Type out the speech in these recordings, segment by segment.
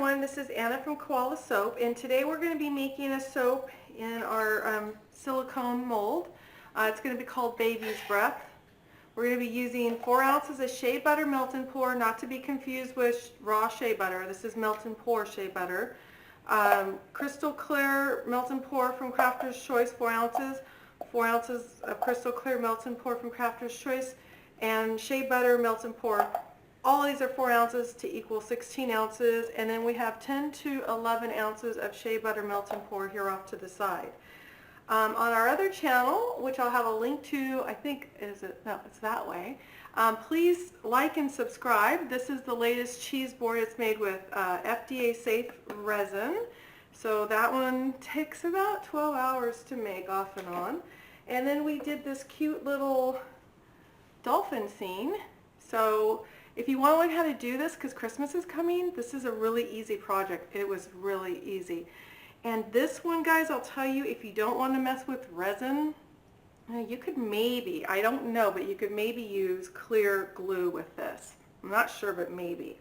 everyone, this is Anna from Koala Soap, and today we're going to be making a soap in our silicone mold. It's going to be called Baby's Breath. We're going to be using 4 ounces of shea butter melt and pour, not to be confused with raw shea butter. This is melt and pour shea butter. Crystal clear melt and pour from Crafter's Choice, 4 ounces. 4 ounces of crystal clear melt and pour from Crafter's Choice, and shea butter melt and pour. All of these are 4 ounces to equal 16 ounces, and then we have 10 to 11 ounces of shea butter melt and pour here off to the side. On our other channel, which I'll have a link to, I think, it's that way. Please like and subscribe. This is the latest cheese board. It's made with FDA safe resin. So that one takes about 12 hours to make off and on. And then we did this cute little dolphin scene. So if you want to learn how to do this, because Christmas is coming, this is a really easy project. It was really easy. And this one, guys, I'll tell you, if you don't want to mess with resin, you could maybe, I don't know, but you could maybe use clear glue with this. I'm not sure, but maybe.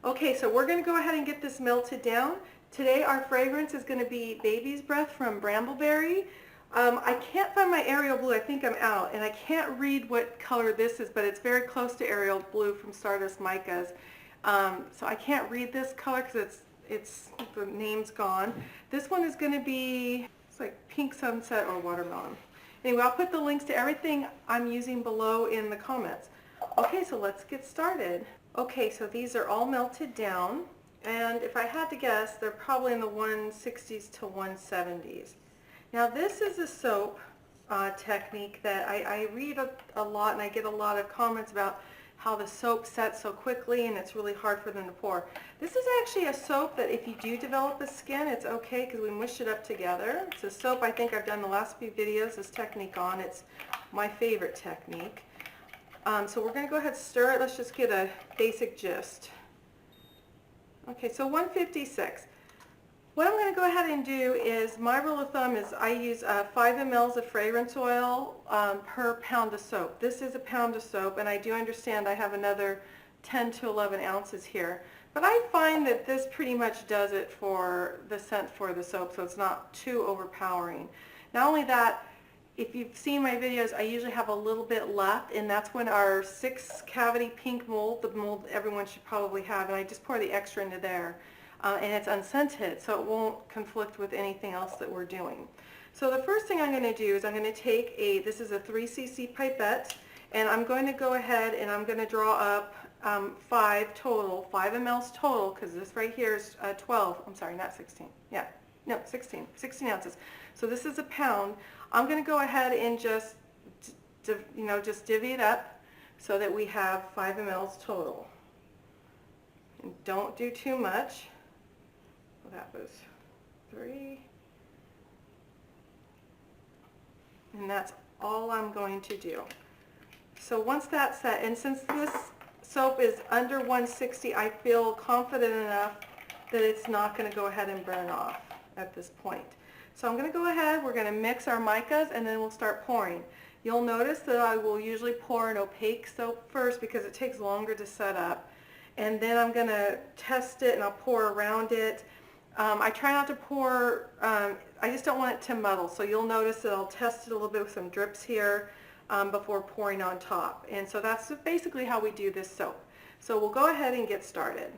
Okay, so we're going to go ahead and get this melted down. Today our fragrance is going to be Baby's Breath from Brambleberry. I can't find my Ariel blue. I think I'm out, and I can't read what color this is, but it's very close to Ariel blue from Stardust Micas. So I can't read this color because the name's gone. This one is going to be, it's like Pink Sunset or Watermelon. Anyway, I'll put the links to everything I'm using below in the comments. Okay, so let's get started. Okay, so these are all melted down, and if I had to guess, they're probably in the 160s to 170s. Now this is a soap technique that I read a lot, and I get a lot of comments about how the soap sets so quickly and it's really hard for them to pour. This is actually a soap that if you do develop a skin, it's okay because we mush it up together. It's a soap I think I've done the last few videos this technique on. It's my favorite technique. So we're going to go ahead and stir it. Let's just get a basic gist. Okay, so 156. What I'm going to go ahead and do is, my rule of thumb is I use 5 mLs of fragrance oil per pound of soap. This is a pound of soap, and I do understand I have another 10 to 11 ounces here. But I find that this pretty much does it for the scent for the soap, so it's not too overpowering. Not only that, if you've seen my videos, I usually have a little bit left, and that's when our 6 cavity pink mold, the mold everyone should probably have, and I just pour the extra into there. And it's unscented, so it won't conflict with anything else that we're doing. So the first thing I'm going to do is I'm going to take this is a 3 cc pipette, and I'm going to go ahead and I'm going to draw up 5 mLs total, because this right here is 12, I'm sorry, not 16, yeah, no, 16 ounces. So this is a pound. I'm going to go ahead and just divvy it up so that we have 5 mLs total. And don't do too much. That was 3, and that's all I'm going to do. So once that's set, and since this soap is under 160, I feel confident enough that it's not going to go ahead and burn off at this point. So I'm going to go ahead, we're going to mix our micas, and then we'll start pouring. You'll notice that I will usually pour an opaque soap first because it takes longer to set up, and then I'm going to test it and I'll pour around it. I try not to pour, I just don't want it to muddle, so you'll notice that I'll test it a little bit with some drips here before pouring on top. And so that's basically how we do this soap. So we'll go ahead and get started.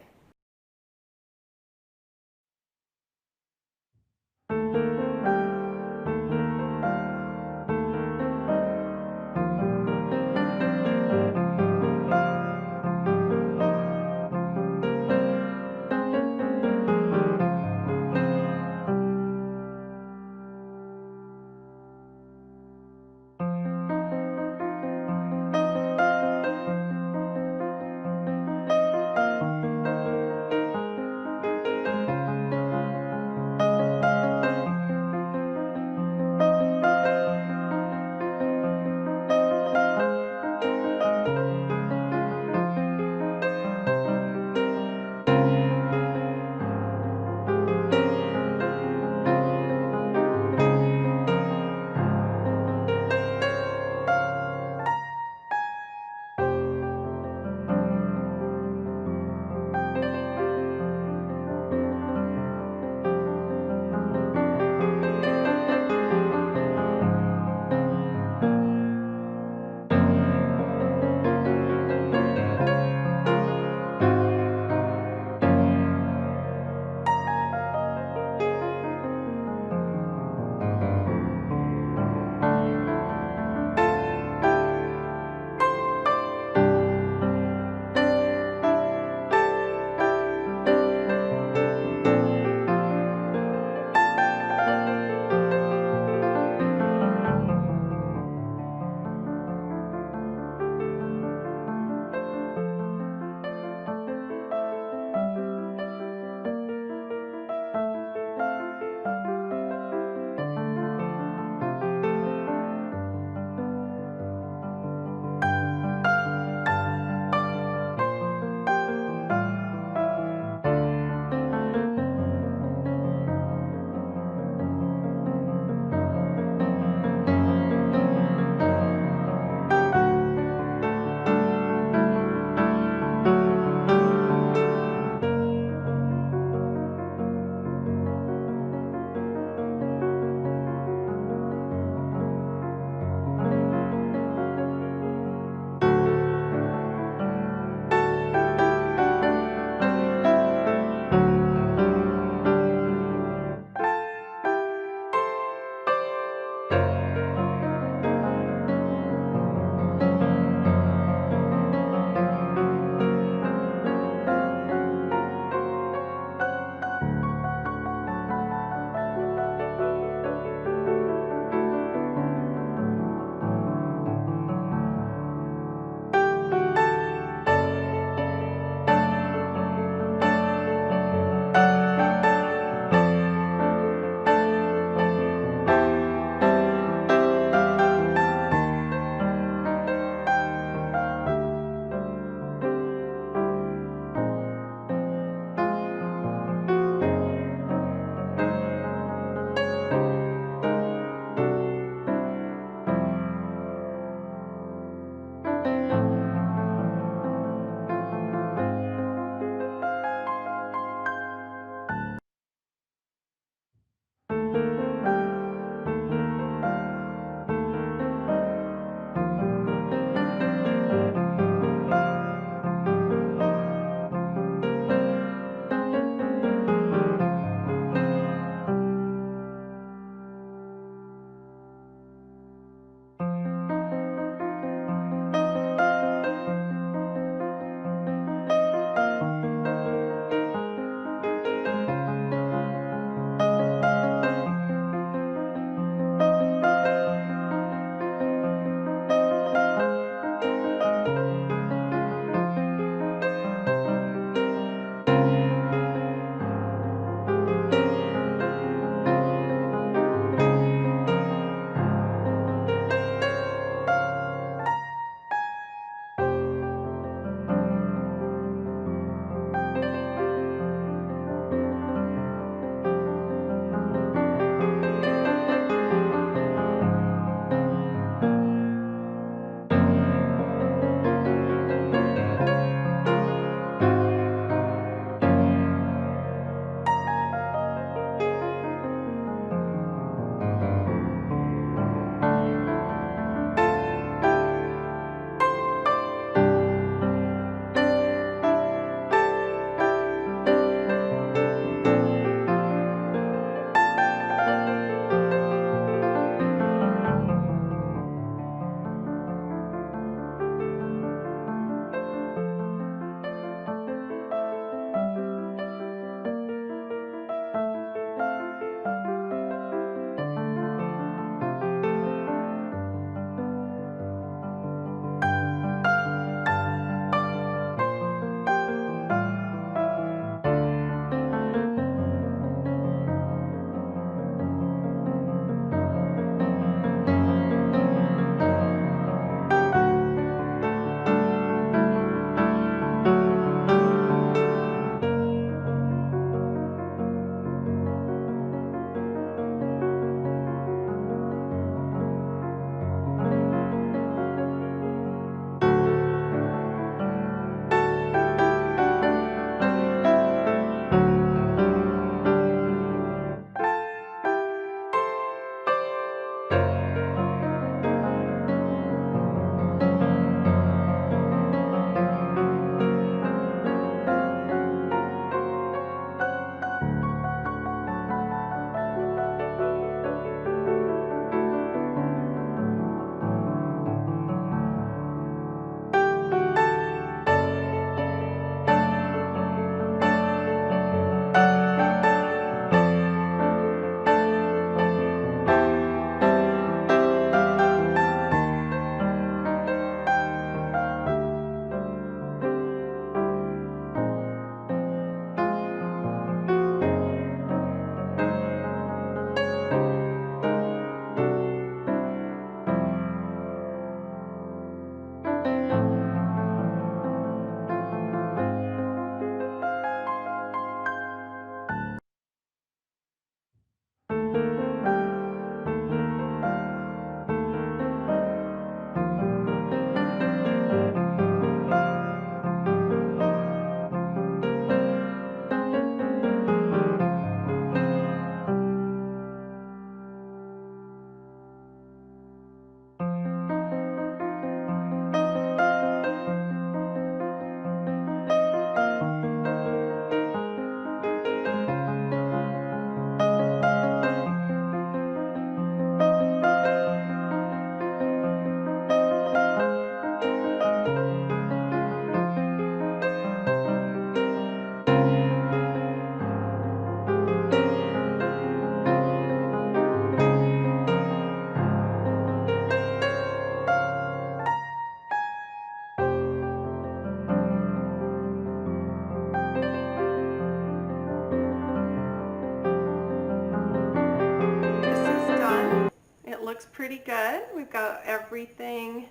looks pretty good. We've got everything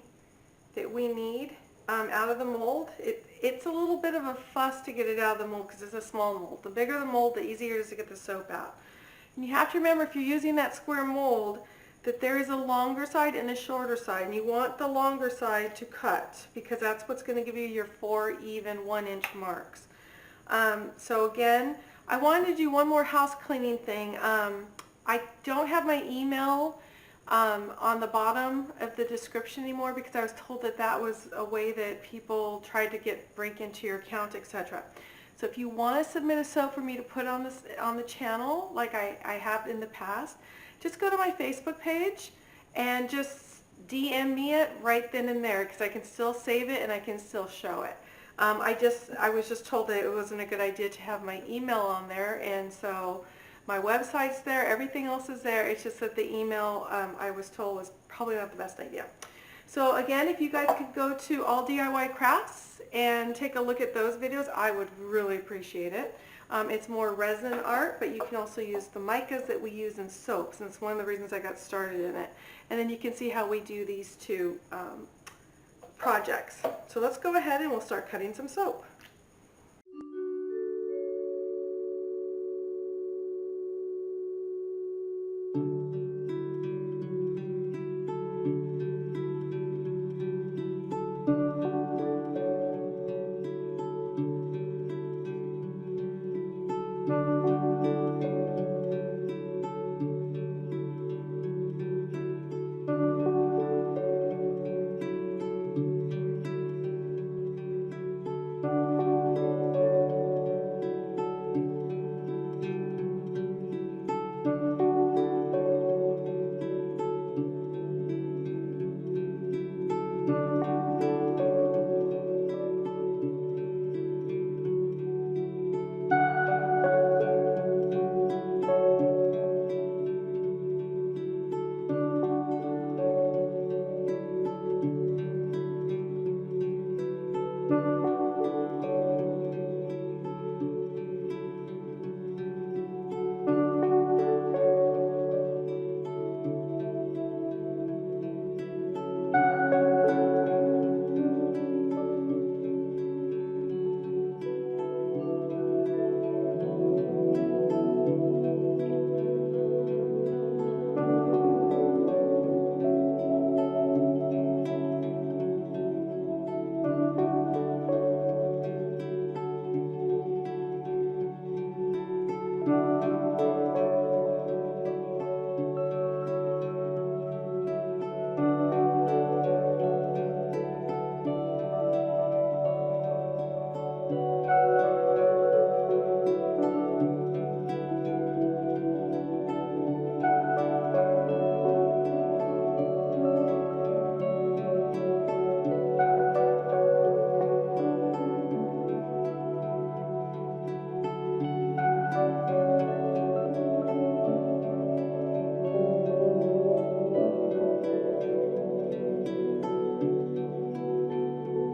that we need out of the mold. It's a little bit of a fuss to get it out of the mold because it's a small mold. The bigger the mold, the easier it is to get the soap out. And you have to remember, if you're using that square mold, that there is a longer side and a shorter side, and you want the longer side to cut because that's what's going to give you your 4 even 1-inch marks. So again, I wanted to do one more house cleaning thing. I don't have my email on the bottom of the description anymore because I was told that that was a way that people tried to break into your account, etc. So if you want to submit a soap for me to put on the channel, like I have in the past, just go to my Facebook page and just DM me it right then and there because I can still save it and I can still show it. I was just told that it wasn't a good idea to have my email on there, and so my website's there, everything else is there. It's just that the email I was told was probably not the best idea. So again, if you guys could go to All DIY Crafts and take a look at those videos, I would really appreciate it. It's more resin art, but you can also use the micas that we use in soaps, and it's one of the reasons I got started in it. And then you can see how we do these two projects. So let's go ahead and we'll start cutting some soap.